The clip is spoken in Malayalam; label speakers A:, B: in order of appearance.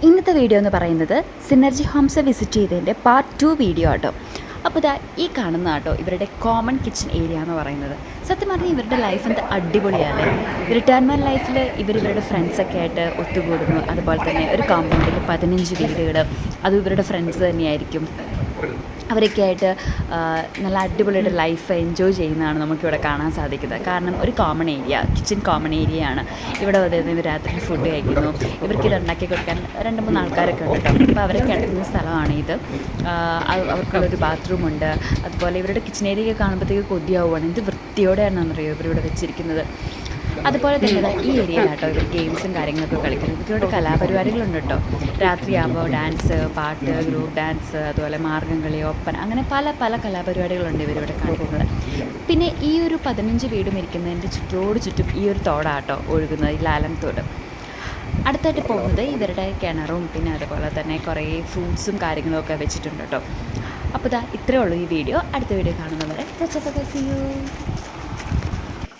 A: ഇന്നത്തെ വീഡിയോ എന്ന് പറയുന്നത് സിനർജി ഹോംസ് വിസിറ്റ് ചെയ്തതിൻ്റെ പാർട്ട് 2 വീഡിയോ ആട്ടോ. അപ്പോൾ ഇതാ ഈ കാണുന്ന ആട്ടോ ഇവരുടെ കോമൺ കിച്ചൺ ഏരിയ എന്ന് പറയുന്നത്. സത്യം പറഞ്ഞാൽ ഇവരുടെ ലൈഫ് എന്താ അടിപൊളിയാണ്. റിട്ടയർമെൻറ്റ് ലൈഫിൽ ഇവരുടെ ഫ്രണ്ട്സൊക്കെ ആയിട്ട് ഒത്തുകൂടുന്നു. അതുപോലെ തന്നെ ഒരു കോമ്പൗണ്ടിൽ 15 വീടുകൾ, അതും ഇവരുടെ ഫ്രണ്ട്സ് തന്നെയായിരിക്കും. അവരൊക്കെ ആയിട്ട് നല്ല അടിപൊളിയായിട്ട് ലൈഫ് എൻജോയ് ചെയ്യുന്നതാണ് നമുക്കിവിടെ കാണാൻ സാധിക്കുന്നത്. കാരണം ഒരു കോമൺ ഏരിയ, കിച്ചൺ കോമൺ ഏരിയയാണ്. ഇവിടെ വന്നിരുന്ന് ഇവർ രാത്രി ഫുഡ് കഴിക്കുന്നു. ഇവർക്ക് ഇത് ഉണ്ടാക്കി കൊടുക്കാൻ 2-3 ആൾക്കാരൊക്കെ ഉണ്ട് കേട്ടോ. അപ്പോൾ അവരെ കിടക്കുന്ന സ്ഥലമാണ് ഇത്. അവർക്കുള്ളൊരു ബാത്റൂമുണ്ട്. അതുപോലെ ഇവരുടെ കിച്ചൺ ഏരിയ കാണുമ്പോഴത്തേക്ക് കൊതിയാവുകയാണ്. എന്ത് വൃത്തിയോടെയാണെന്നറിയോ ഇവരിവിടെ വെച്ചിരിക്കുന്നത്. അതുപോലെ തന്നെ ഈ ഏരിയയിലാട്ടോ ഇവർ ഗെയിംസും കാര്യങ്ങളൊക്കെ കളിക്കുന്നത്. ഇവരുടെ കലാപരിപാടികളുണ്ട് കേട്ടോ. രാത്രിയാകുമ്പോൾ ഡാൻസ്, പാട്ട്, ഗ്രൂപ്പ് ഡാൻസ്, അതുപോലെ മാർഗ്ഗംകളി, ഒപ്പന, അങ്ങനെ പല പല കലാപരിപാടികളുണ്ട് ഇവരിവിടെ കാണിക്കുന്നത്. പിന്നെ ഈ ഒരു 15 വീടും ഇരിക്കുന്നതിൻ്റെ ചുറ്റും ഈ ഒരു തോടാട്ടോ ഒഴുകുന്നത്, ഈ ലാലം തോട്. അടുത്തായിട്ട് പോകുന്നത് ഇവരുടെ കിണറും പിന്നെ അതുപോലെ തന്നെ കുറേ ഫ്രൂട്ട്സും കാര്യങ്ങളൊക്കെ വെച്ചിട്ടുണ്ട് കേട്ടോ. അപ്പോൾ ഇത്രയേ ഉള്ളൂ ഈ വീഡിയോ. അടുത്ത വീഡിയോ കാണുന്നവരെ സീ യു.